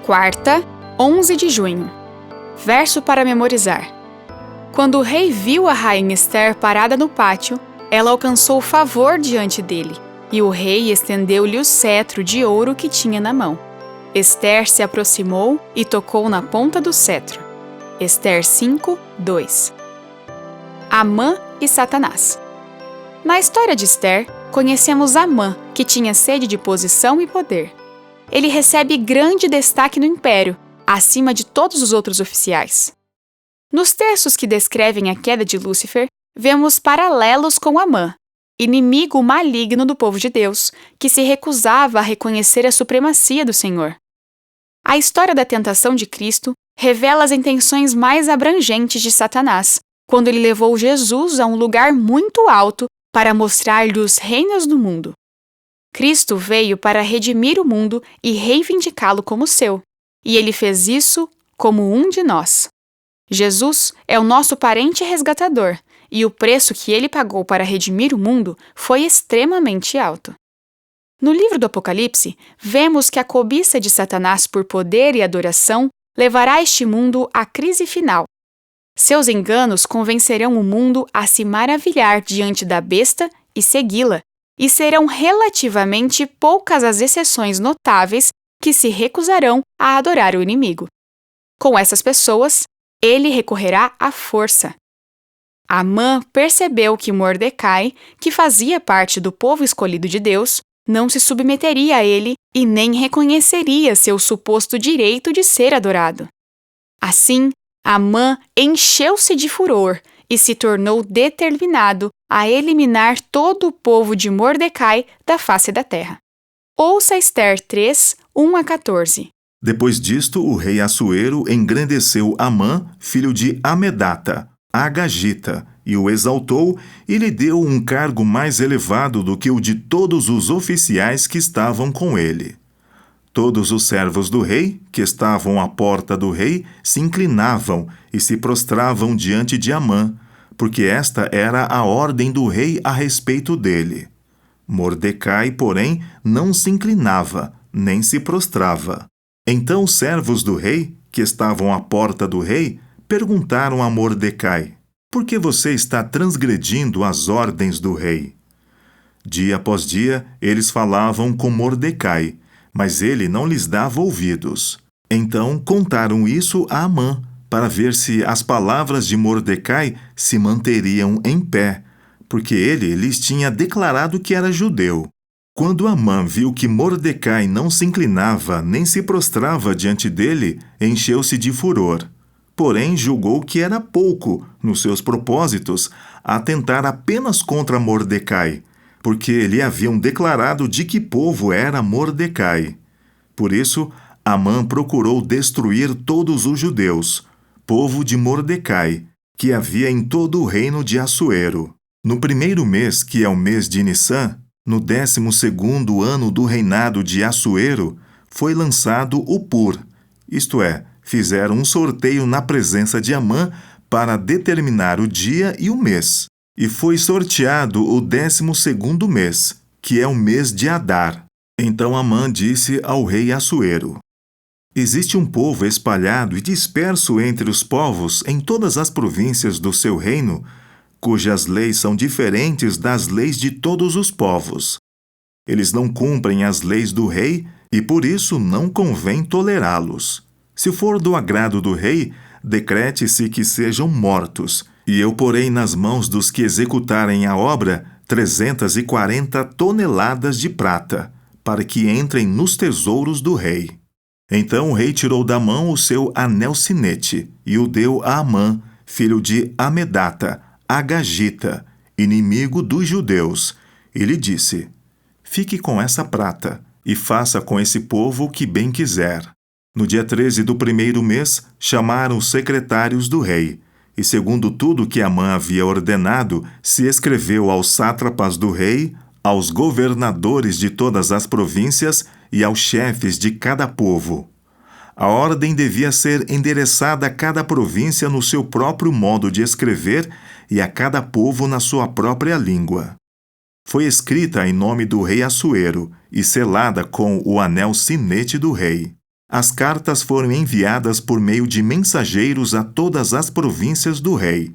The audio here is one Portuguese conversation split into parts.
Quarta, 11 de junho. Verso para memorizar. Quando o rei viu a rainha Ester parada no pátio, ela alcançou favor diante dele, e o rei estendeu-lhe o cetro de ouro que tinha na mão. Ester se aproximou e tocou na ponta do cetro. Ester 5, 2. Amã e Satanás. Na história de Ester, conhecemos Amã, que tinha sede de posição e poder. Ele recebe grande destaque no império, acima de todos os outros oficiais. Nos textos que descrevem a queda de Lúcifer, vemos paralelos com Amã, inimigo maligno do povo de Deus, que se recusava a reconhecer a supremacia do Senhor. A história da tentação de Cristo revela as intenções mais abrangentes de Satanás, quando ele levou Jesus a um lugar muito alto para mostrar-lhe os reinos do mundo. Cristo veio para redimir o mundo e reivindicá-lo como seu, e ele fez isso como um de nós. Jesus é o nosso parente resgatador, e o preço que ele pagou para redimir o mundo foi extremamente alto. No livro do Apocalipse, vemos que a cobiça de Satanás por poder e adoração levará este mundo à crise final. Seus enganos convencerão o mundo a se maravilhar diante da besta e segui-la, e serão relativamente poucas as exceções notáveis que se recusarão a adorar o inimigo. Com essas pessoas, ele recorrerá à força. Amã percebeu que Mordecai, que fazia parte do povo escolhido de Deus, não se submeteria a ele e nem reconheceria seu suposto direito de ser adorado. Assim, Amã encheu-se de furor e se tornou determinado a eliminar todo o povo de Mordecai da face da terra. Ouça Ester 3, 1 a 14. Depois disto, o rei Assuero engrandeceu Amã, filho de Amedata, Agagita, e o exaltou e lhe deu um cargo mais elevado do que o de todos os oficiais que estavam com ele. Todos os servos do rei, que estavam à porta do rei, se inclinavam e se prostravam diante de Amã, porque esta era a ordem do rei a respeito dele. Mordecai, porém, não se inclinava, nem se prostrava. Então os servos do rei, que estavam à porta do rei, perguntaram a Mordecai: "Por que você está transgredindo as ordens do rei?" Dia após dia, eles falavam com Mordecai, mas ele não lhes dava ouvidos. Então contaram isso a Amã, para ver se as palavras de Mordecai se manteriam em pé, porque ele lhes tinha declarado que era judeu. Quando Amã viu que Mordecai não se inclinava nem se prostrava diante dele, encheu-se de furor. Porém, julgou que era pouco, nos seus propósitos, atentar apenas contra Mordecai, porque lhe haviam declarado de que povo era Mordecai. Por isso, Amã procurou destruir todos os judeus, povo de Mordecai, que havia em todo o reino de Assuero. No primeiro mês, que é o mês de Nisã, no 12º ano do reinado de Assuero, foi lançado o Pur, isto é, fizeram um sorteio na presença de Amã para determinar o dia e o mês. E foi sorteado o 12º mês, que é o mês de Adar. Então Amã disse ao rei Assuero: "Existe um povo espalhado e disperso entre os povos em todas as províncias do seu reino, cujas leis são diferentes das leis de todos os povos. Eles não cumprem as leis do rei e por isso não convém tolerá-los. Se for do agrado do rei, decrete-se que sejam mortos, e eu porei nas mãos dos que executarem a obra 340 toneladas de prata, para que entrem nos tesouros do rei." Então o rei tirou da mão o seu anel sinete e o deu a Amã, filho de Amedata, Agagita, inimigo dos judeus, e lhe disse: "Fique com essa prata e faça com esse povo o que bem quiser." No dia 13 do primeiro mês, chamaram os secretários do rei, e segundo tudo que Amã havia ordenado, se escreveu aos sátrapas do rei, aos governadores de todas as províncias e aos chefes de cada povo. A ordem devia ser endereçada a cada província no seu próprio modo de escrever e a cada povo na sua própria língua. Foi escrita em nome do rei Assuero e selada com o anel sinete do rei. as cartas foram enviadas por meio de mensageiros a todas as províncias do rei,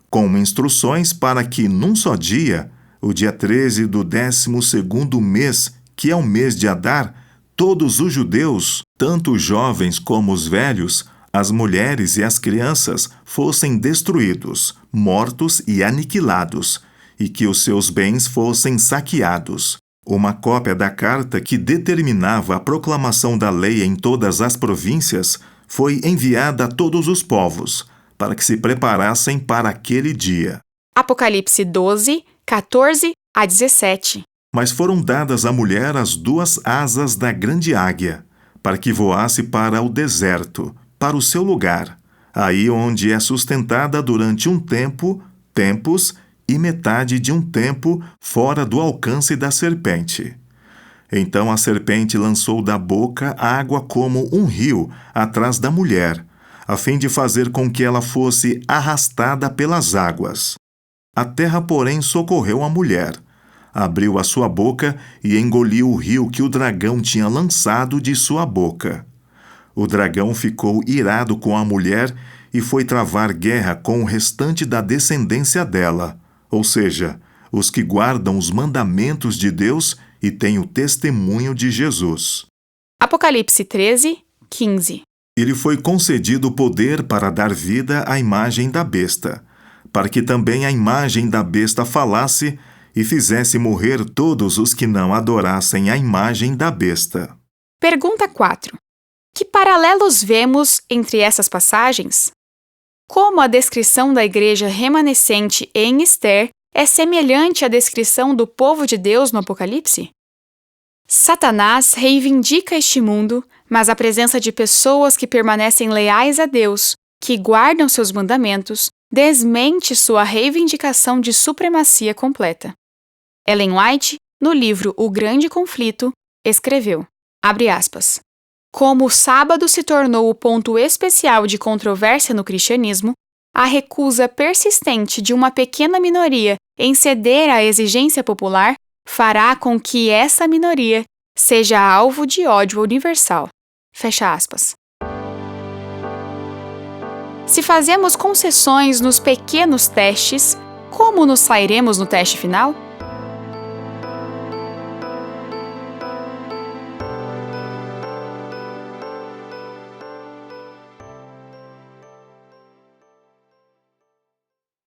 com instruções para que, num só dia, o dia 13 do 12º mês, que é o mês de Adar, todos os judeus, tanto os jovens como os velhos, as mulheres e as crianças, fossem destruídos, mortos e aniquilados, e que os seus bens fossem saqueados. Uma cópia da carta que determinava a proclamação da lei em todas as províncias foi enviada a todos os povos, para que se preparassem para aquele dia. Apocalipse 12, 14 a 17. Mas foram dadas à mulher as 2 asas da grande águia, para que voasse para o deserto, para o seu lugar, aí onde é sustentada durante um tempo, tempos e metade de um tempo fora do alcance da serpente. Então a serpente lançou da boca água como um rio atrás da mulher, a fim de fazer com que ela fosse arrastada pelas águas. A terra, porém, socorreu a mulher. Abriu a sua boca e engoliu o rio que o dragão tinha lançado de sua boca. O dragão ficou irado com a mulher e foi travar guerra com o restante da descendência dela, ou seja, os que guardam os mandamentos de Deus e têm o testemunho de Jesus. Apocalipse 13, 15. Ele foi concedido o poder para dar vida à imagem da besta, para que também a imagem da besta falasse e fizesse morrer todos os que não adorassem a imagem da besta. Pergunta 4. Que paralelos vemos entre essas passagens? Como a descrição da igreja remanescente em Ester é semelhante à descrição do povo de Deus no Apocalipse? Satanás reivindica este mundo, mas a presença de pessoas que permanecem leais a Deus, que guardam seus mandamentos, desmente sua reivindicação de supremacia completa. Ellen White, no livro O Grande Conflito, escreveu, abre aspas, como o sábado se tornou o ponto especial de controvérsia no cristianismo, a recusa persistente de uma pequena minoria em ceder à exigência popular fará com que essa minoria seja alvo de ódio universal. Fecha aspas. Se fazemos concessões nos pequenos testes, como nos sairemos no teste final?